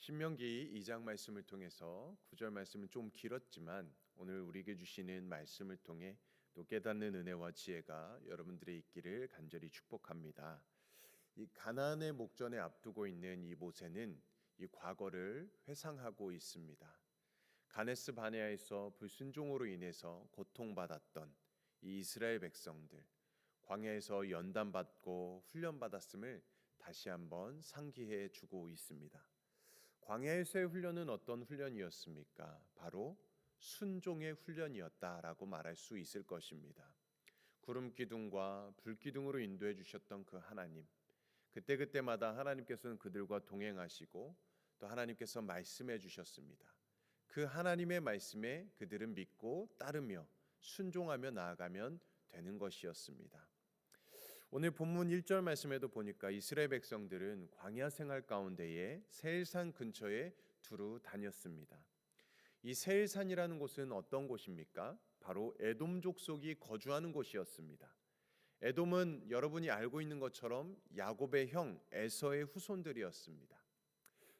신명기 2장 말씀을 통해서 9절 말씀은 좀 길었지만 오늘 우리에게 주시는 말씀을 통해 또 깨닫는 은혜와 지혜가 여러분들의 있기를 간절히 축복합니다. 이 가나안의 목전에 앞두고 있는 이 모세는 이 과거를 회상하고 있습니다. 가데스 바네아에서 불순종으로 인해서 고통받았던 이 이스라엘 백성들, 광야에서 연단받고 훈련받았음을 다시 한번 상기해 주고 있습니다. 광야에서의 훈련은 어떤 훈련이었습니까? 바로 순종의 훈련이었다라고 말할 수 있을 것입니다. 구름 기둥과 불 기둥으로 인도해 주셨던 그 하나님, 그때그때마다 하나님께서는 그들과 동행하시고 또 하나님께서 말씀해 주셨습니다. 그 하나님의 말씀에 그들은 믿고 따르며 순종하며 나아가면 되는 것이었습니다. 오늘 본문 1절 말씀에도 보니까 이스라엘 백성들은 광야 생활 가운데에 세일산 근처에 두루 다녔습니다. 이 세일산이라는 곳은 어떤 곳입니까? 바로 에돔 족속이 거주하는 곳이었습니다. 에돔은 여러분이 알고 있는 것처럼 야곱의 형 에서의 후손들이었습니다.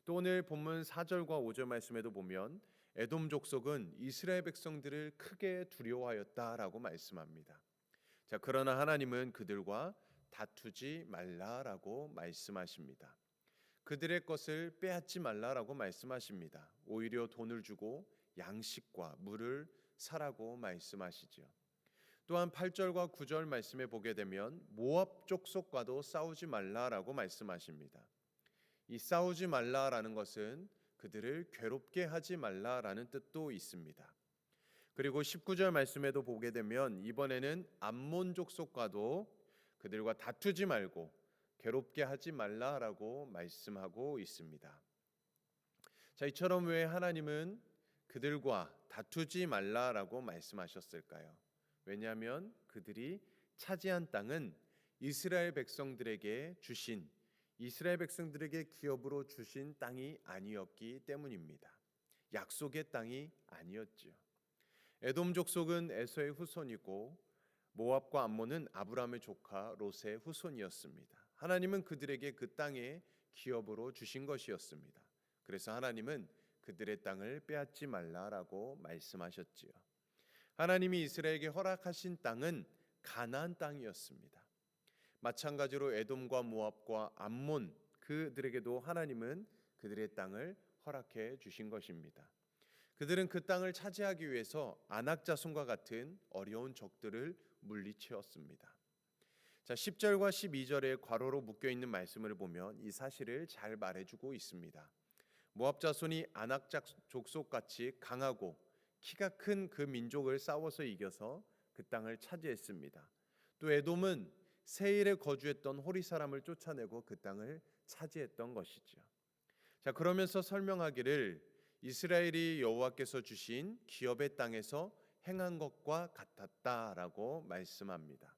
또 오늘 본문 4절과 5절 말씀에도 보면 에돔 족속은 이스라엘 백성들을 크게 두려워하였다라고 말씀합니다. 자, 그러나 하나님은 그들과 다투지 말라라고 말씀하십니다. 그들의 것을 빼앗지 말라라고 말씀하십니다. 오히려 돈을 주고 양식과 물을 사라고 말씀하시지요. 또한 8절과 9절 말씀에 보게 되면 모압 족속과도 싸우지 말라라고 말씀하십니다. 이 싸우지 말라라는 것은 그들을 괴롭게 하지 말라라는 뜻도 있습니다. 그리고 19절 말씀에도 보게 되면 이번에는 암몬 족속과도 그들과 다투지 말고 괴롭게 하지 말라라고 말씀하고 있습니다. 자, 이처럼 왜 하나님은 그들과 다투지 말라라고 말씀하셨을까요? 왜냐하면 그들이 차지한 땅은 이스라엘 백성들에게 기업으로 주신 땅이 아니었기 때문입니다. 약속의 땅이 아니었지요. 에돔 족속은 에서의 후손이고 모압과 암몬은 아브라함의 조카 롯의 후손이었습니다. 하나님은 그들에게 그 땅에 기업으로 주신 것이었습니다. 그래서 하나님은 그들의 땅을 빼앗지 말라라고 말씀하셨지요. 하나님이 이스라엘에게 허락하신 땅은 가나안 땅이었습니다. 마찬가지로 에돔과 모압과 암몬 그들에게도 하나님은 그들의 땅을 허락해 주신 것입니다. 그들은 그 땅을 차지하기 위해서 아낙 자손과 같은 어려운 적들을 물리치었습니다. 자, 10절과 12절에 괄호로 묶여 있는 말씀을 보면 이 사실을 잘 말해주고 있습니다. 모압 자손이 아낙 족속 같이 강하고 키가 큰 그 민족을 싸워서 이겨서 그 땅을 차지했습니다. 또 에돔은 세일에 거주했던 호리 사람을 쫓아내고 그 땅을 차지했던 것이죠. 자, 그러면서 설명하기를 이스라엘이 여호와께서 주신 기업의 땅에서 행한 것과 같았다라고 말씀합니다.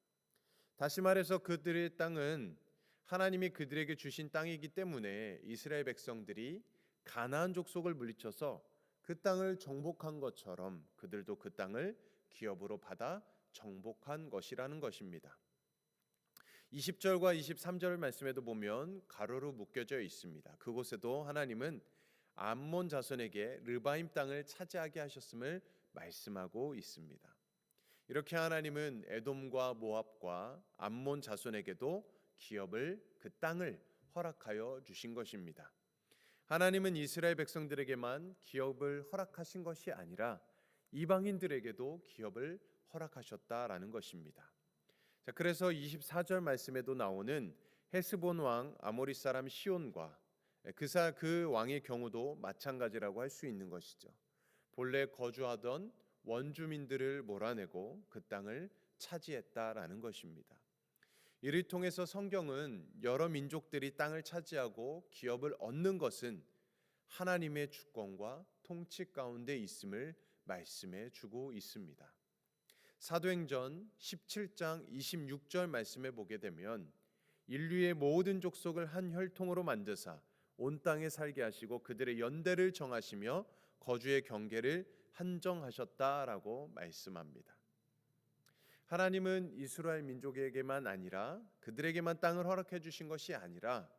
다시 말해서 그들의 땅은 하나님이 그들에게 주신 땅이기 때문에 이스라엘 백성들이 가나안 족속을 물리쳐서 그 땅을 정복한 것처럼 그들도 그 땅을 기업으로 받아 정복한 것이라는 것입니다. 20절과 23절 말씀에도 보면 가로로 묶여져 있습니다. 그곳에도 하나님은 암몬 자손에게 르바임 땅을 차지하게 하셨음을 말씀하고 있습니다. 이렇게 하나님은 에돔과 모압과 암몬 자손에게도 기업을 그 땅을 허락하여 주신 것입니다. 하나님은 이스라엘 백성들에게만 기업을 허락하신 것이 아니라 이방인들에게도 기업을 허락하셨다라는 것입니다. 자, 그래서 24절 말씀에도 나오는 헤스본 왕 아모리 사람 시온과 그 왕의 경우도 마찬가지라고 할 수 있는 것이죠. 본래 거주하던 원주민들을 몰아내고 그 땅을 차지했다라는 것입니다. 이를 통해서 성경은 여러 민족들이 땅을 차지하고 기업을 얻는 것은 하나님의 주권과 통치 가운데 있음을 말씀해 주고 있습니다. 사도행전 17장 26절 말씀에 보게 되면 인류의 모든 족속을 한 혈통으로 만드사 온 땅에 살게 하시고 그들의 연대를 정하시며 거주의 경계를 한정하셨다라고 말씀합니다. 하나님은 이스라엘 민족에게만 아니라 그들에게만 땅을 허락해 주신 것이 아니라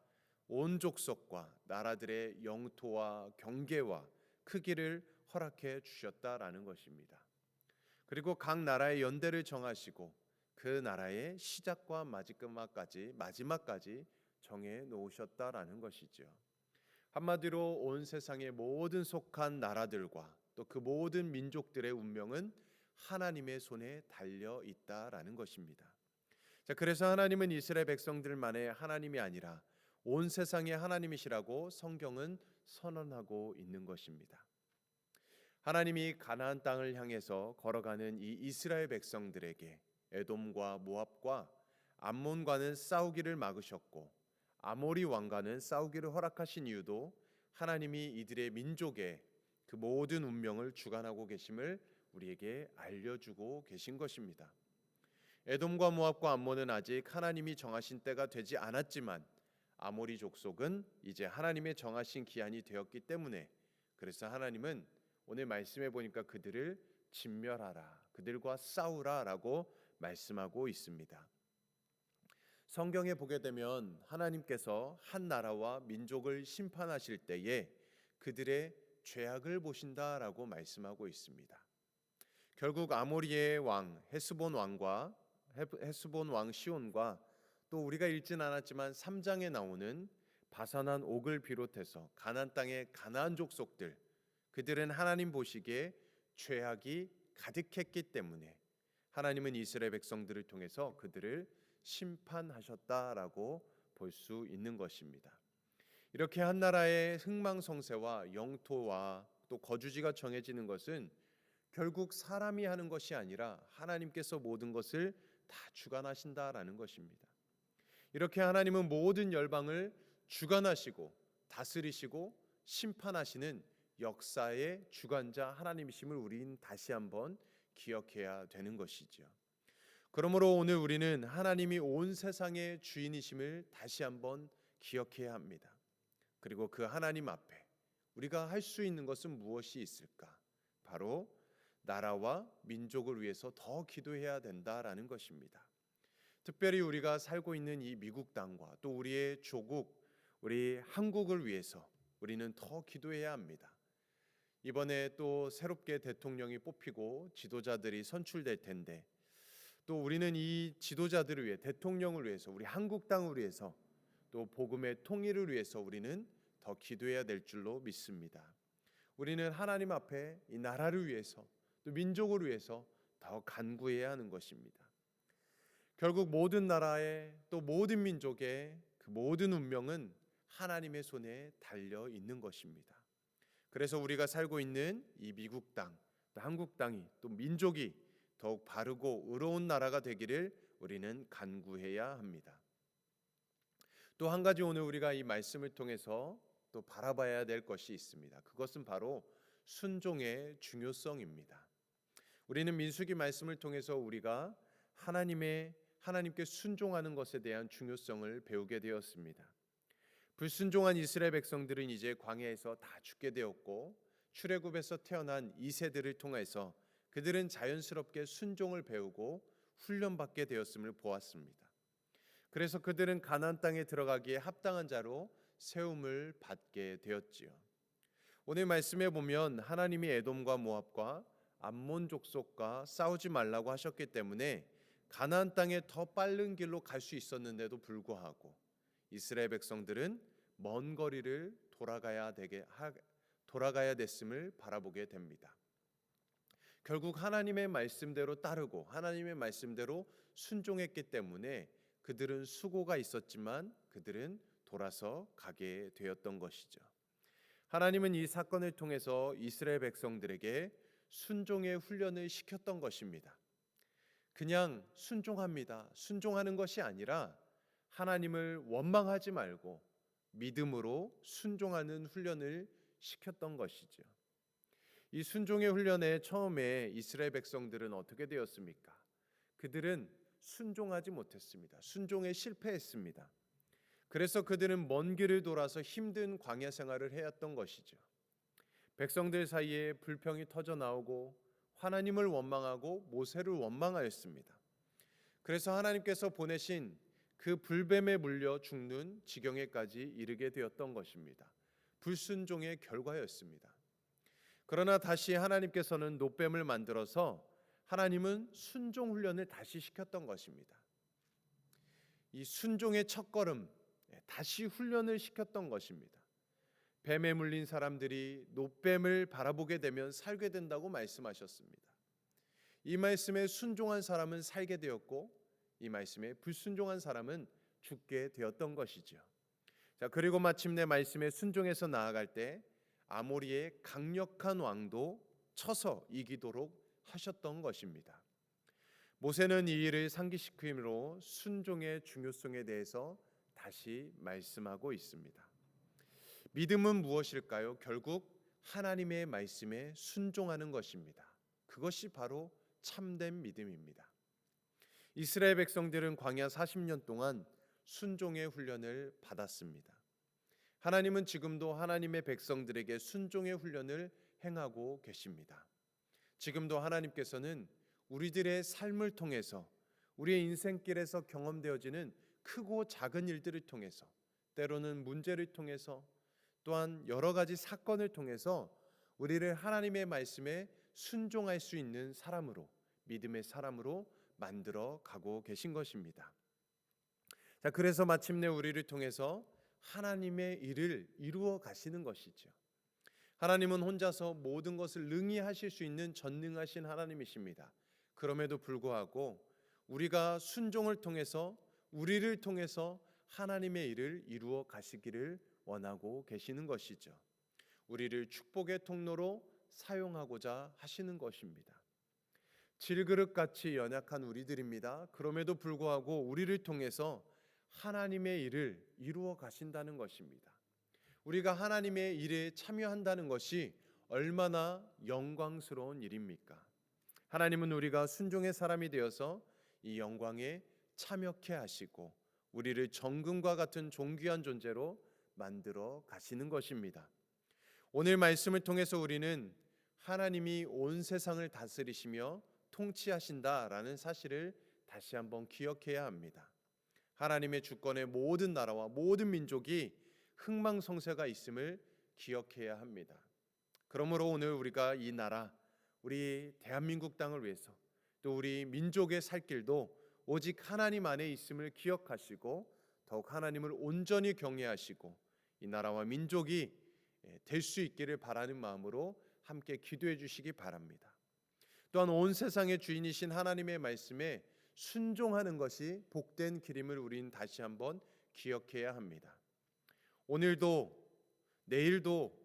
온 족속과 나라들의 영토와 경계와 크기를 허락해 주셨다라는 것입니다. 그리고 각 나라의 연대를 정하시고 그 나라의 시작과 마지막까지 정해 놓으셨다라는 것이죠. 한마디로 온 세상의 모든 속한 나라들과 또 그 모든 민족들의 운명은 하나님의 손에 달려 있다라는 것입니다. 자, 그래서 하나님은 이스라엘 백성들만의 하나님이 아니라 온 세상의 하나님이시라고 성경은 선언하고 있는 것입니다. 하나님이 가나안 땅을 향해서 걸어가는 이 이스라엘 백성들에게 에돔과 모압과 암몬과는 싸우기를 막으셨고 아모리 왕과는 싸우기를 허락하신 이유도 하나님이 이들의 민족의 그 모든 운명을 주관하고 계심을 우리에게 알려주고 계신 것입니다. 에돔과 모압과 암몬은 아직 하나님이 정하신 때가 되지 않았지만 아모리 족속은 이제 하나님의 정하신 기한이 되었기 때문에 그래서 하나님은 오늘 말씀해 보니까 그들을 진멸하라, 그들과 싸우라라고 말씀하고 있습니다. 성경에 보게 되면 하나님께서 한 나라와 민족을 심판하실 때에 그들의 죄악을 보신다라고 말씀하고 있습니다. 결국 아모리의 왕 헤스본 왕 시온과 또 우리가 읽진 않았지만 3장에 나오는 바산한 옥을 비롯해서 가나안 땅의 가나안 족속들, 그들은 하나님 보시기에 죄악이 가득했기 때문에 하나님은 이스라엘 백성들을 통해서 그들을 심판하셨다라고 볼 수 있는 것입니다. 이렇게 한 나라의 흥망성쇠와 영토와 또 거주지가 정해지는 것은 결국 사람이 하는 것이 아니라 하나님께서 모든 것을 다 주관하신다라는 것입니다. 이렇게 하나님은 모든 열방을 주관하시고 다스리시고 심판하시는 역사의 주관자 하나님이심을 우리는 다시 한번 기억해야 되는 것이죠. 그러므로 오늘 우리는 하나님이 온 세상의 주인이심을 다시 한번 기억해야 합니다. 그리고 그 하나님 앞에 우리가 할 수 있는 것은 무엇이 있을까? 바로 나라와 민족을 위해서 더 기도해야 된다라는 것입니다. 특별히 우리가 살고 있는 이 미국 땅과 또 우리의 조국, 우리 한국을 위해서 우리는 더 기도해야 합니다. 이번에 또 새롭게 대통령이 뽑히고 지도자들이 선출될 텐데 또 우리는 이 지도자들을 위해 대통령을 위해서 우리 한국 땅을 위해서 또 복음의 통일을 위해서 우리는 더 기도해야 될 줄로 믿습니다. 우리는 하나님 앞에 이 나라를 위해서 또 민족을 위해서 더 간구해야 하는 것입니다. 결국 모든 나라의 또 모든 민족의 그 모든 운명은 하나님의 손에 달려 있는 것입니다. 그래서 우리가 살고 있는 이 미국 땅, 또 한국 땅이 또 민족이 더욱 바르고 의로운 나라가 되기를 우리는 간구해야 합니다. 또 한 가지 오늘 우리가 이 말씀을 통해서 또 바라봐야 될 것이 있습니다. 그것은 바로 순종의 중요성입니다. 우리는 민수기 말씀을 통해서 우리가 하나님께 순종하는 것에 대한 중요성을 배우게 되었습니다. 불순종한 이스라엘 백성들은 이제 광야에서 다 죽게 되었고 출애굽에서 태어난 2세들을 통해서 그들은 자연스럽게 순종을 배우고 훈련받게 되었음을 보았습니다. 그래서 그들은 가나안 땅에 들어가기에 합당한 자로 세움을 받게 되었지요. 오늘 말씀에 보면 하나님이 에돔과 모압과 암몬 족속과 싸우지 말라고 하셨기 때문에 가나안 땅에 더 빠른 길로 갈 수 있었는데도 불구하고 이스라엘 백성들은 먼 거리를 돌아가야 됐음을 바라보게 됩니다. 결국 하나님의 말씀대로 따르고 하나님의 말씀대로 순종했기 때문에 그들은 수고가 있었지만 그들은 돌아서 가게 되었던 것이죠. 하나님은 이 사건을 통해서 이스라엘 백성들에게 순종의 훈련을 시켰던 것입니다. 그냥 순종하는 것이 아니라 하나님을 원망하지 말고 믿음으로 순종하는 훈련을 시켰던 것이죠. 이 순종의 훈련에 처음에 이스라엘 백성들은 어떻게 되었습니까? 그들은 순종하지 못했습니다. 순종에 실패했습니다. 그래서 그들은 먼 길을 돌아서 힘든 광야 생활을 해왔던 것이죠. 백성들 사이에 불평이 터져 나오고 하나님을 원망하고 모세를 원망하였습니다. 그래서 하나님께서 보내신 그 불뱀에 물려 죽는 지경에까지 이르게 되었던 것입니다. 불순종의 결과였습니다. 그러나 다시 하나님께서는 노뱀을 만들어서 하나님은 순종 훈련을 다시 시켰던 것입니다. 이 순종의 첫걸음, 다시 훈련을 시켰던 것입니다. 뱀에 물린 사람들이 노뱀을 바라보게 되면 살게 된다고 말씀하셨습니다. 이 말씀에 순종한 사람은 살게 되었고 이 말씀에 불순종한 사람은 죽게 되었던 것이죠. 자, 그리고 마침내 말씀에 순종해서 나아갈 때 아모리의 강력한 왕도 쳐서 이기도록 하셨던 것입니다. 모세는 이 일을 상기시킴으로 순종의 중요성에 대해서 다시 말씀하고 있습니다. 믿음은 무엇일까요? 결국 하나님의 말씀에 순종하는 것입니다. 그것이 바로 참된 믿음입니다. 이스라엘 백성들은 광야 40년 동안 순종의 훈련을 받았습니다. 하나님은 지금도 하나님의 백성들에게 순종의 훈련을 행하고 계십니다. 지금도 하나님께서는 우리들의 삶을 통해서 우리의 인생길에서 경험되어지는 크고 작은 일들을 통해서 때로는 문제를 통해서 또한 여러 가지 사건을 통해서 우리를 하나님의 말씀에 순종할 수 있는 사람으로 믿음의 사람으로 만들어 가고 계신 것입니다. 자, 그래서 마침내 우리를 통해서 하나님의 일을 이루어 가시는 것이죠. 하나님은 혼자서 모든 것을 능히 하실 수 있는 전능하신 하나님이십니다. 그럼에도 불구하고 우리가 순종을 통해서 우리를 통해서 하나님의 일을 이루어 가시기를 원하고 계시는 것이죠. 우리를 축복의 통로로 사용하고자 하시는 것입니다. 질그릇같이 연약한 우리들입니다. 그럼에도 불구하고 우리를 통해서 하나님의 일을 이루어 가신다는 것입니다. 우리가 하나님의 일에 참여한다는 것이 얼마나 영광스러운 일입니까? 하나님은 우리가 순종의 사람이 되어서 이 영광에 참여케 하시고 우리를 정금과 같은 존귀한 존재로 만들어 가시는 것입니다. 오늘 말씀을 통해서 우리는 하나님이 온 세상을 다스리시며 통치하신다라는 사실을 다시 한번 기억해야 합니다. 하나님의 주권의 모든 나라와 모든 민족이 흥망성쇠가 있음을 기억해야 합니다. 그러므로 오늘 우리가 이 나라, 우리 대한민국 땅을 위해서 또 우리 민족의 살 길도 오직 하나님 안에 있음을 기억하시고 더욱 하나님을 온전히 경외하시고 이 나라와 민족이 될 수 있기를 바라는 마음으로 함께 기도해 주시기 바랍니다. 또한 온 세상의 주인이신 하나님의 말씀에 순종하는 것이 복된 길임을 우리는 다시 한번 기억해야 합니다. 오늘도 내일도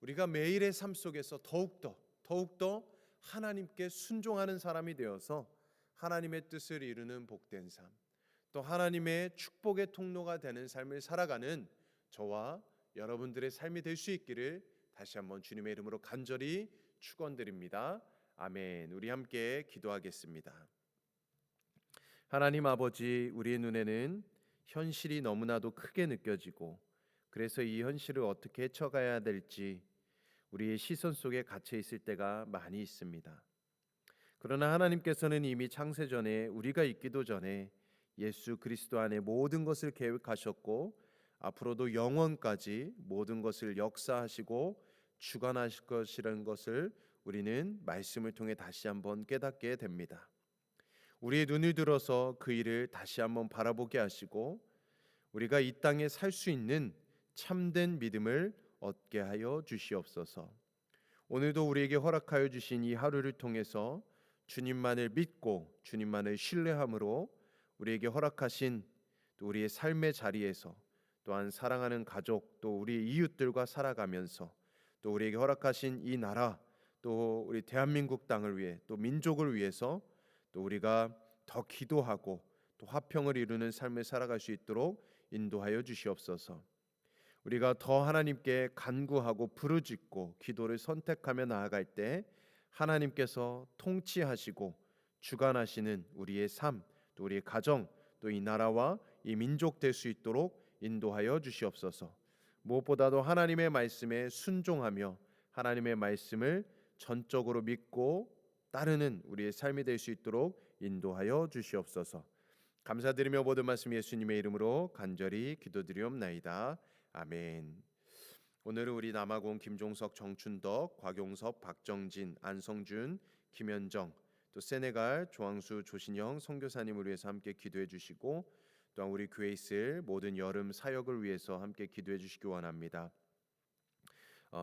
우리가 매일의 삶 속에서 더욱더 하나님께 순종하는 사람이 되어서 하나님의 뜻을 이루는 복된 삶, 또 하나님의 축복의 통로가 되는 삶을 살아가는 저와 여러분들의 삶이 될 수 있기를 다시 한번 주님의 이름으로 간절히 축원드립니다. 아멘. 우리 함께 기도하겠습니다. 하나님 아버지, 우리의 눈에는 현실이 너무나도 크게 느껴지고 그래서 이 현실을 어떻게 헤쳐가야 될지 우리의 시선 속에 갇혀 있을 때가 많이 있습니다. 그러나 하나님께서는 이미 창세전에 우리가 있기도 전에 예수 그리스도 안에 모든 것을 계획하셨고 앞으로도 영원까지 모든 것을 역사하시고 주관하실 것이라는 것을 우리는 말씀을 통해 다시 한번 깨닫게 됩니다. 우리의 눈을 들어서 그 일을 다시 한번 바라보게 하시고 우리가 이 땅에 살 수 있는 참된 믿음을 얻게 하여 주시옵소서. 오늘도 우리에게 허락하여 주신 이 하루를 통해서 주님만을 믿고 주님만을 신뢰함으로 우리에게 허락하신 또 우리의 삶의 자리에서 또한 사랑하는 가족 또 우리 이웃들과 살아가면서 또 우리에게 허락하신 이 나라 또 우리 대한민국 땅을 위해 또 민족을 위해서 또 우리가 더 기도하고 또 화평을 이루는 삶을 살아갈 수 있도록 인도하여 주시옵소서. 우리가 더 하나님께 간구하고 부르짖고 기도를 선택하며 나아갈 때 하나님께서 통치하시고 주관하시는 우리의 삶, 또 우리의 가정, 또 이 나라와 이 민족 될 수 있도록 인도하여 주시옵소서. 무엇보다도 하나님의 말씀에 순종하며 하나님의 말씀을 전적으로 믿고 따르는 우리의 삶이 될 수 있도록 인도하여 주시옵소서. 감사드리며 모든 말씀 예수님의 이름으로 간절히 기도드리옵나이다. 아멘. 오늘은 우리 남아공 김종석, 정춘덕, 곽용섭, 박정진, 안성준, 김현정, 또 세네갈 조항수, 조신영 선교사님을 위해서 함께 기도해 주시고, 또한 우리 교회에 있을 모든 여름 사역을 위해서 함께 기도해 주시기 원합니다.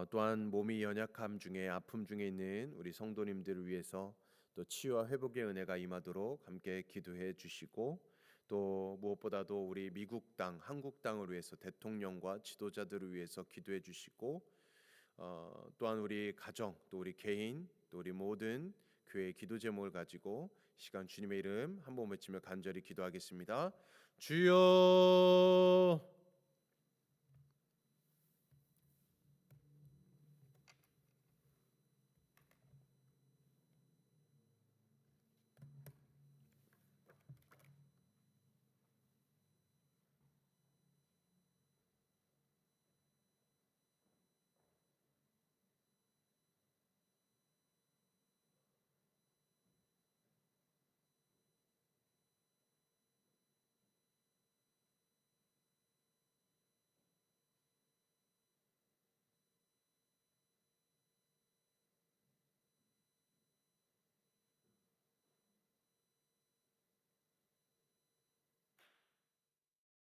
또한 몸이 연약함 중에 아픔 중에 있는 우리 성도님들을 위해서 또 치유와 회복의 은혜가 임하도록 함께 기도해 주시고, 또 무엇보다도 우리 미국 땅, 한국 땅을 위해서 대통령과 지도자들을 위해서 기도해 주시고, 또한 우리 가정, 또 우리 개인, 또 우리 모든 교회의 기도 제목을 가지고 시간 주님의 이름 한 번 외치며 간절히 기도하겠습니다. 주여